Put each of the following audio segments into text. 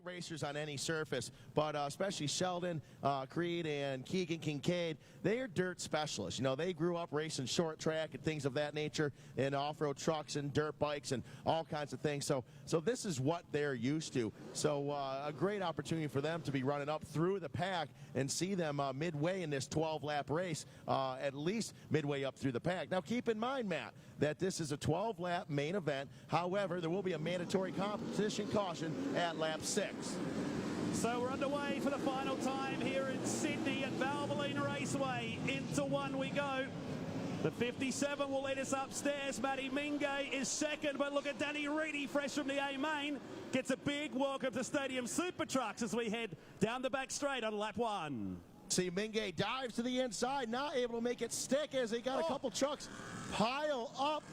great racers on any surface, but especially Sheldon, Creed, and Keegan Kincaid, they are dirt specialists. You know, they grew up racing short track and things of that nature, and off-road trucks and dirt bikes and all kinds of things. So this is what they're used to. So a great opportunity for them to be running up through the pack and see them midway in this 12-lap race, at least midway up through the pack. Now, keep in mind, Matt, that this is a 12-lap main event. However, there will be a mandatory competition caution at lap 6. So we're underway for the final time here in Sydney at Valvoline Raceway. Into one we go. The 57 will lead us upstairs. Matty Mingay is second, but look at Danny Reedy, fresh from the A main. Gets a big welcome to Stadium Super Trucks as we head down the back straight on lap 1. See, Mingay dives to the inside, not able to make it stick as they got a couple trucks pile up.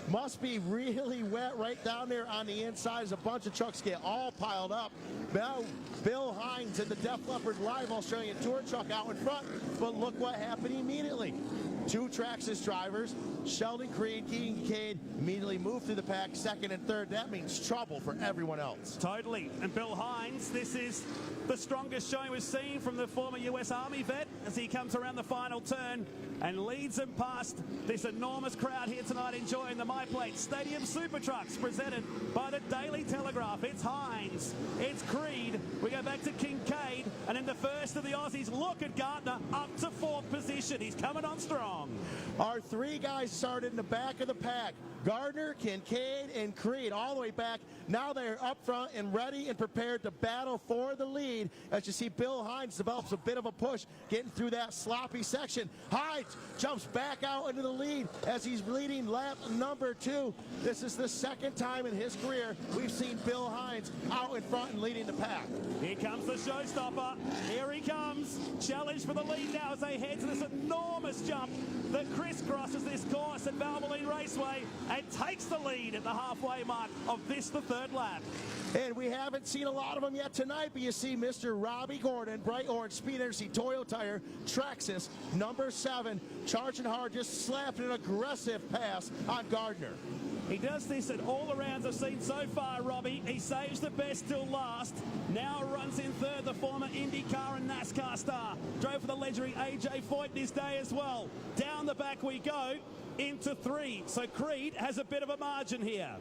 Must be really wet right down there on the inside as a bunch of trucks get all piled up. Now, Bill Hines in the Def Leppard Live Australian Tour truck out in front, but look what happened immediately. Two Traxxas drivers, Sheldon Creed, Keegan Kincaid, immediately moved through the pack, second and third. That means trouble for everyone else. Totally. And Bill Hines, this is the strongest showing we've seen from the former US Army vet as he comes around the final turn and leads them past this enormous crowd here tonight enjoying the MyPlate Stadium Super Trucks presented by the Daily Telegraph. It's Hines, it's Creed, we go back to Kincaid, and in the first of the Aussies, look at Gardner up to 4th position. He's coming on strong. Our three guys started in the back of the pack. Gardner, Kincaid, and Creed all the way back. Now they're up front and ready and prepared to battle for the lead. As you see, Bill Hines develops a bit of a push, getting through that sloppy section. Hines jumps back out into the lead as he's leading lap number 2. This is the second time in his career we've seen Bill Hines out in front and leading the pack. Here comes the showstopper. Here he comes. Challenge for the lead now as they head to this enormous jump that crisscrosses this course at Valvoline Raceway and takes the lead at the halfway mark of this, the 3rd lap. And we haven't seen a lot of them yet tonight, but you see Mr. Robbie Gordon, bright orange Speed Energy Toyo tire, Traxxas, number 7, charging hard, just slapped an aggressive pass on Gardner. He does this at all the rounds I've seen so far, Robbie. He saves the best till last. Now runs in 3rd, the former IndyCar and NASCAR star. Drove for the legendary AJ Foyt in his day as well. Down the back we go into 3. So Creed has a bit of a margin here.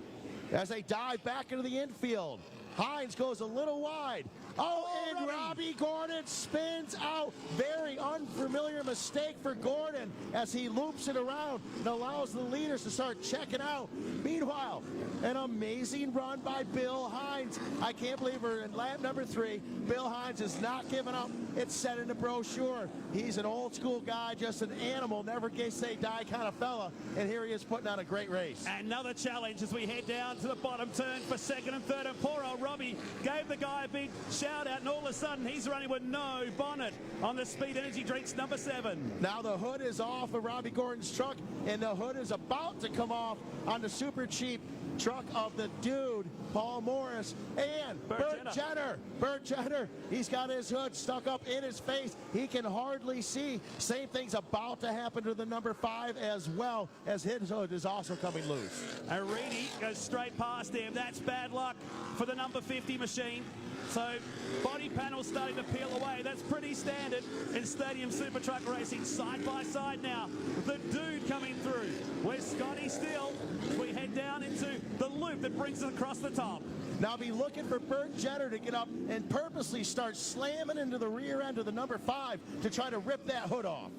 As they dive back into the infield, Hines goes a little wide. And Robbie Gordon spins out. Very unfamiliar mistake for Gordon as he loops it around and allows the leaders to start checking out. Meanwhile, an amazing run by Bill Hines. I can't believe we're in lap number 3. Bill Hines is not giving up. It's said in the brochure. He's an old school guy, just an animal, never say die kind of fella. And here he is putting on a great race. Another challenge as we head down to the bottom turn for 2nd and 3rd. And poor old Robbie gave the guy a big shout out, and all of a sudden he's running with no bonnet on the Speed Energy drinks number 7. Now the hood is off of Robbie Gordon's truck, and the hood is about to come off on the super cheap truck of the dude, Paul Morris, and Burt Jenner. Burt Jenner, he's got his hood stuck up in his face. He can hardly see. Same thing's about to happen to the number 5 as well, as his hood is also coming loose. And Reedy goes straight past him. That's bad luck for the number 50 machine. So body panel starting to peel away. That's pretty standard in Stadium Super Truck racing. Side by side now, the dude coming through. Where's Scotty Steele? We head down into the loop that brings us across the top. Now be looking for Burt Jenner to get up and purposely start slamming into the rear end of the number 5 to try to rip that hood off.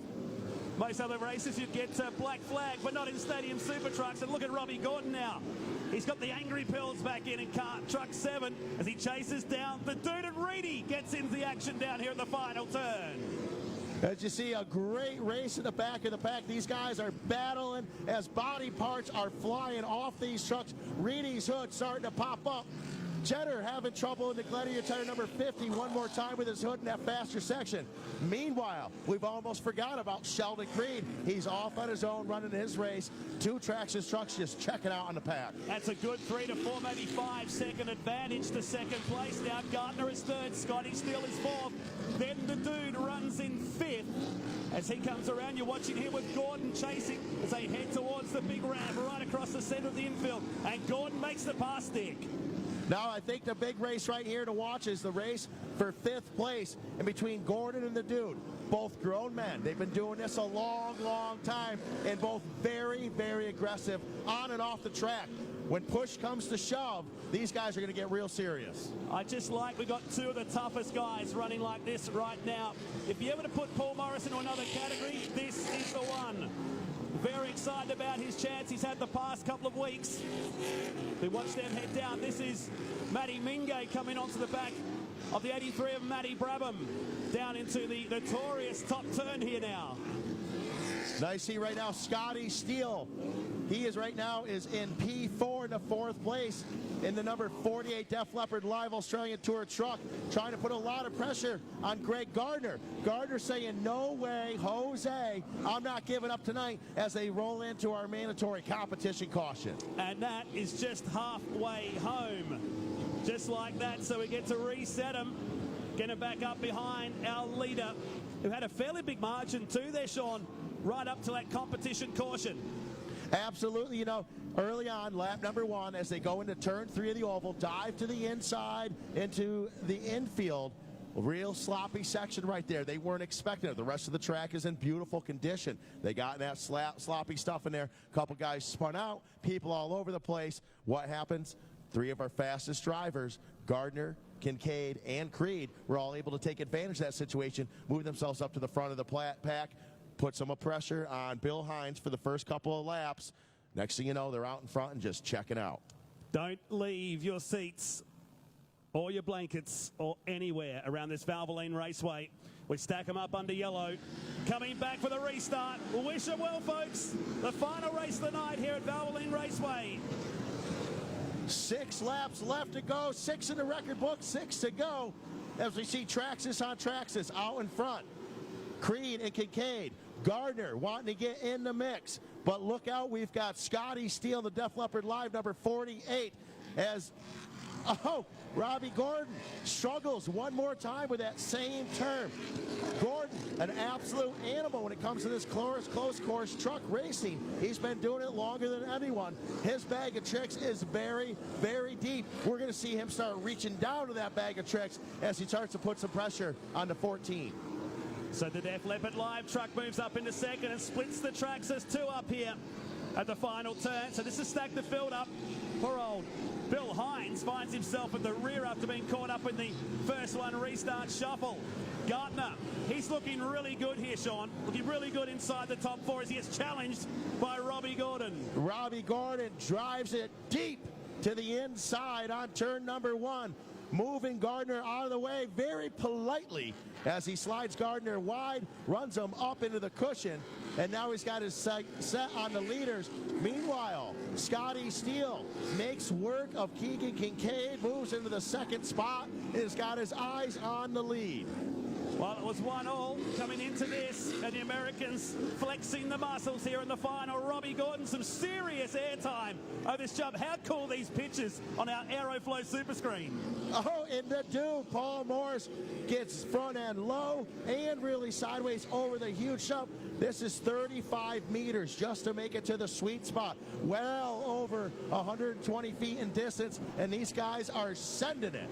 Most other races you'd get black flag, but not in Stadium Super Trucks. And look at Robbie Gordon now. He's got the angry pills back in truck 7 as he chases down the dude, and Reedy gets into the action down here at the final turn. As you see, a great race in the back of the pack. These guys are battling as body parts are flying off these trucks. Reedy's hood starting to pop up. Jenner having trouble in the Gladiator tire number 50 one more time with his hood in that faster section. Meanwhile, we've almost forgot about Sheldon Creed. He's off on his own running his race. 2 Traxxas trucks just checking out on the pack. That's a good 3 to 4, maybe 5 second advantage to 2nd place. Now Gardner is 3rd, Scotty Steele is 4th. Then the dude runs in 5th. As he comes around, you're watching here with Gordon chasing as they head towards the big ramp right across the center of the infield. And Gordon makes the pass stick. Now, I think the big race right here to watch is the race for 5th place in between Gordon and the Dude. Both grown men. They've been doing this a long, long time, and both very, very aggressive on and off the track. When push comes to shove, these guys are going to get real serious. I just like we got two of the toughest guys running like this right now. If you ever to put Paul Morris into another category, this is the one. Very excited about his chance he's had the past couple of weeks. We watch them head down. This is Matty Mingay coming onto the back of the 83 of Matty Brabham down into the notorious top turn here now. Nice see right now, Scotty Steele. He is right now is in P4 in the 4th place in the number 48 Def Leppard Live Australian Tour truck, trying to put a lot of pressure on Greg Gardner. Gardner saying, no way, Jose, I'm not giving up tonight, as they roll into our mandatory competition caution. And that is just halfway home. Just like that, so we get to reset him. Getting back up behind our leader, who had a fairly big margin too there, Sean, right up to that competition caution. Absolutely. You know, early on, lap number 1, as they go into turn 3 of the oval, dive to the inside into the infield. Real sloppy section right there. They weren't expecting it. The rest of the track is in beautiful condition. They got that sloppy stuff in there. A couple guys spun out, people all over the place. What happens? 3 of our fastest drivers, Gardner, Kincaid, and Creed, were all able to take advantage of that situation, move themselves up to the front of the pack, put some pressure on Bill Hines for the first couple of laps. Next thing you know, they're out in front and just checking out. Don't leave your seats or your blankets or anywhere around this Valvoline Raceway. We stack them up under yellow. Coming back for the restart. We'll wish them well, folks. The final race of the night here at Valvoline Raceway. 6 laps left to go, 6 in the record book, 6 to go, as we see Traxxas on Traxxas out in front. Creed and Kincaid. Gardner wanting to get in the mix, but look out, we've got Scotty Steele, the Def Leppard Live number 48, as Robbie Gordon struggles one more time with that same turn. Gordon, an absolute animal when it comes to this close course truck racing. He's been doing it longer than anyone. His bag of tricks is very, very deep. We're going to see him start reaching down to that bag of tricks as he starts to put some pressure on the 14. So the Def Leppard Live truck moves up into second and splits the Traxxas 2 up here at the final turn. So this has stacked the field up. Poor old Bill Hines finds himself at the rear after being caught up in the first one restart shuffle. Gardner, he's looking really good here, Sean. Looking really good inside the top 4 as he gets challenged by Robbie Gordon. Robbie Gordon drives it deep to the inside on turn number 1. Moving Gardner out of the way very politely as he slides Gardner wide, runs him up into the cushion, and now he's got his sight set on the leaders. Meanwhile, Scotty Steele makes work of Keegan Kincaid, moves into the 2nd spot, and has got his eyes on the lead. Well, it was 1-1 coming into this, and the Americans flexing the muscles here in the final. Robbie Gordon, some serious airtime over this jump. How cool these pictures on our Aeroflow super screen. Oh, and the dude, Paul Morris, gets front end low and really sideways over the huge jump. This is 35 meters just to make it to the sweet spot. Well over 120 feet in distance, and these guys are sending it.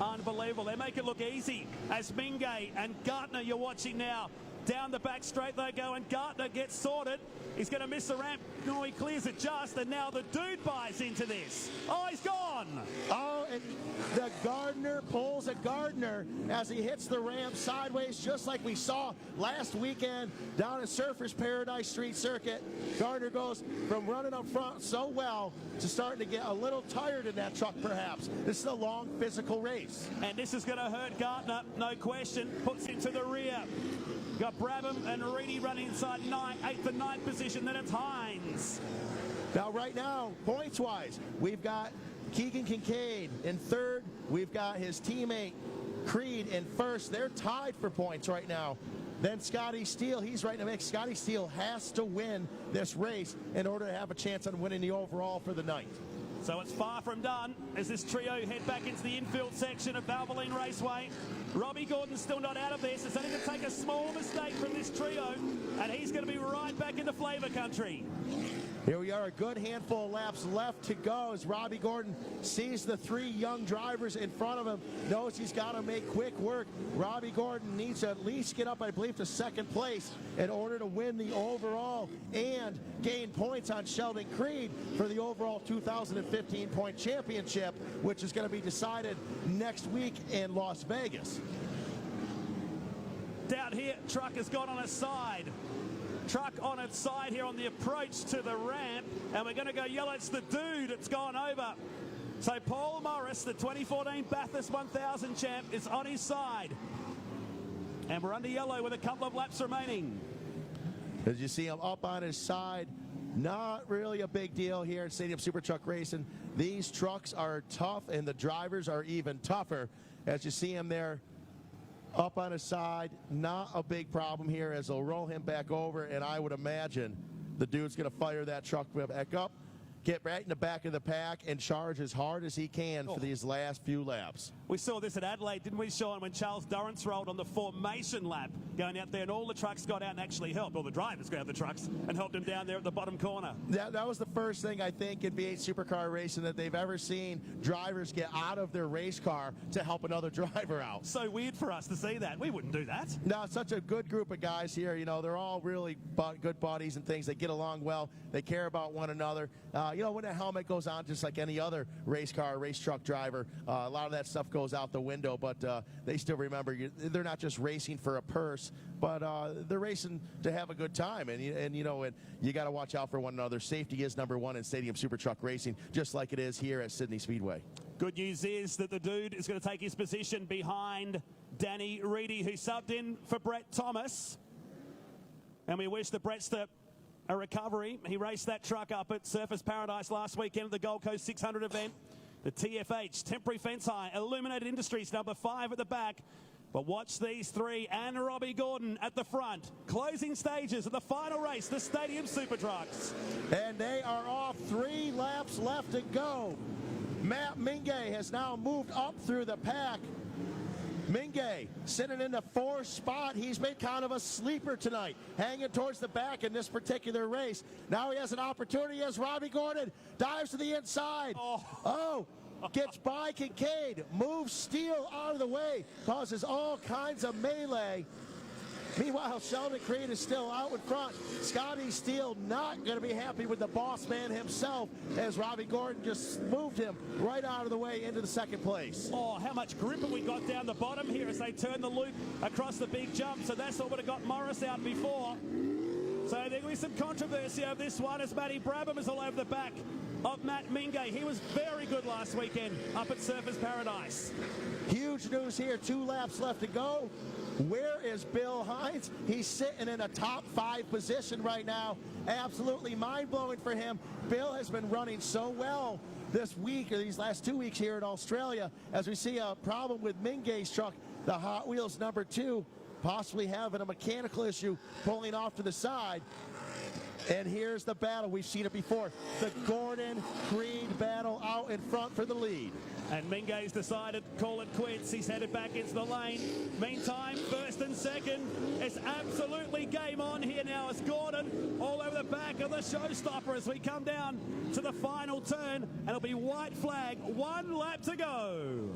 Unbelievable. They make it look easy as Mingay and Gardner, you're watching now. Down the back straight they go, and Gardner gets sorted. He's going to miss the ramp. No, he clears it just, and now the dude buys into this. Oh, he's gone. Oh, and the Gardner pulls a Gardner as he hits the ramp sideways, just like we saw last weekend down at Surfers Paradise Street Circuit. Gardner goes from running up front so well to starting to get a little tired in that truck, perhaps. This is a long physical race. And this is going to hurt Gardner, no question. Puts him to the rear. Got Brabham and Reedy running inside 8th and 9th position. Then it's Hines. Now, right now, points-wise, we've got Keegan Kincaid in 3rd. We've got his teammate Creed in 1st. They're tied for points right now. Then Scotty Steele, he's right in the mix. Scotty Steele has to win this race in order to have a chance on winning the overall for the night. So it's far from done as this trio head back into the infield section of Valvoline Raceway. Robbie Gordon's still not out of this. It's only going to take a small mistake from this trio, and he's going to be right back into flavour country. Here we are, a good handful of laps left to go as Robbie Gordon sees the three young drivers in front of him, knows he's got to make quick work. Robbie Gordon needs to at least get up, I believe, to second place in order to win the overall and gain points on Sheldon Creed for the overall 2015 point championship, which is going to be decided next week in Las Vegas. Down here, truck has gone on its side. Truck on its side here on the approach to the ramp, and we're going to go yellow. It's the dude that's gone over. So Paul Morris, the 2014 Bathurst 1000 champ, is on his side. And we're under yellow with a couple of laps remaining. As you see him up on his side, not really a big deal here at Stadium Super Truck Racing. These trucks are tough, and the drivers are even tougher. As you see him there, up on his side, not a big problem here as they'll roll him back over, and I would imagine the dude's going to fire that truck back up, get right in the back of the pack, and charge as hard as he can for these last few laps. We saw this at Adelaide, didn't we, Sean, when Charles Durrance rolled on the formation lap, going out there, and all the trucks got out and actually helped, all the drivers got out the trucks and helped him down there at the bottom corner. That was the first thing, I think, in V8 Supercar racing that they've ever seen drivers get out of their race car to help another driver out. So weird for us to see that. We wouldn't do that. No, it's such a good group of guys here. You know, they're all really good buddies and things. They get along well. They care about one another. You know, when the helmet goes on, just like any other race car, race truck driver, a lot of that stuff goes out the window, but they still remember they're not just racing for a purse, but they're racing to have a good time. And you know, you got to watch out for one another. Safety is number one in Stadium Super Truck Racing, just like it is here at Sydney Speedway. Good news is that the dude is going to take his position behind Danny Reedy, who subbed in for Brett Thomas. And we wish the Brett's a recovery. He raced that truck up at Surfers Paradise last weekend at the Gold Coast 600 event. The TFH, Temporary Fence High, Illuminated Industries, number 5 at the back. But watch these three and Robbie Gordon at the front. Closing stages of the final race, the Stadium Super Trucks. And they are off, 3 laps left to go. Matt Mingay has now moved up through the pack. Mingay sitting in the 4th spot. He's been kind of a sleeper tonight, hanging towards the back in this particular race. Now he has an opportunity as Robbie Gordon dives to the inside. Gets by Kincaid, moves Steele out of the way, causes all kinds of melee. Meanwhile, Sheldon Creed is still out in front. Scotty Steele not going to be happy with the boss man himself as Robbie Gordon just moved him right out of the way into the 2nd place. Oh, how much grip have we got down the bottom here as they turn the loop across the big jump. So that's what would have got Morris out before. So there will be some controversy over this one as Matty Brabham is all over the back of Matt Mingay. He was very good last weekend up at Surfers Paradise. Huge news here, 2 laps left to go. Where is Bill Hines? He's sitting in a top 5 position right now. Absolutely mind-blowing for him. Bill has been running so well this week, or these last 2 weeks here in Australia, as we see a problem with Mingay's truck, the Hot Wheels number 2, possibly having a mechanical issue, pulling off to the side. And here's the battle. We've seen it before. The Gordon-Creed battle out in front for the lead. And Mingay's decided to call it quits. He's headed back into the lane. Meantime, 1st and 2nd, it's absolutely game on here now as Gordon all over the back of the showstopper as we come down to the final turn. And it'll be white flag, 1 lap to go.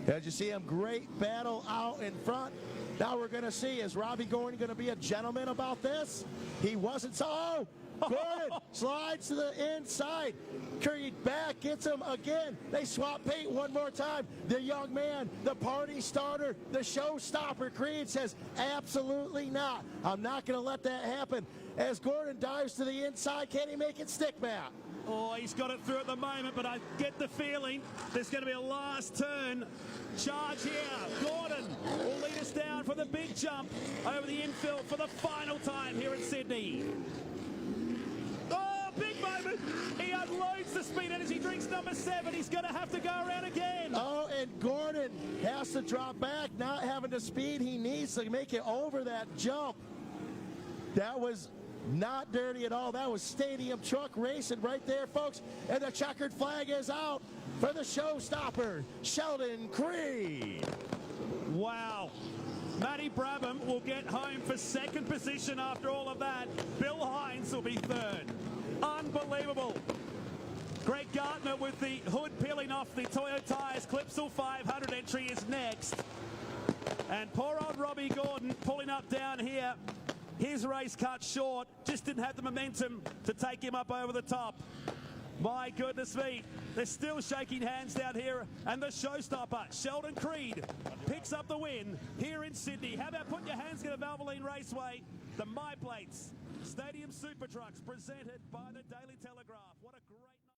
As you see him, great battle out in front. Now we're going to see, is Robbie Gordon going to be a gentleman about this? He wasn't. So, Gordon slides to the inside. Creed back, gets him again. They swap paint one more time. The young man, the party starter, the showstopper, Creed says, absolutely not. I'm not going to let that happen. As Gordon dives to the inside, can he make it stick, Matt? Oh, he's got it through at the moment, but I get the feeling there's going to be a last turn charge here. Gordon will lead us down for the big jump over the infield for the final time here in Sydney. Oh, big moment. He unloads the Speed Energy drinks number 7. He's going to have to go around again. Oh, and Gordon has to drop back, not having the speed he needs to make it over that jump. That was not dirty at all. That was stadium truck racing right there, folks. And the checkered flag is out for the showstopper, Sheldon Creed. Wow. Matty Brabham will get home for 2nd position after all of that. Bill Hines will be 3rd. Unbelievable. Greg Gardner with the hood peeling off the Toyo tyres. Clipsal 500 entry is next. And poor old Robbie Gordon pulling up down here. His race cut short. Just didn't have the momentum to take him up over the top. My goodness me. They're still shaking hands down here. And the showstopper, Sheldon Creed, picks up the win here in Sydney. How about putting your hands together, Valvoline Raceway? The My Plates Stadium Super Trucks presented by the Daily Telegraph. What a great night.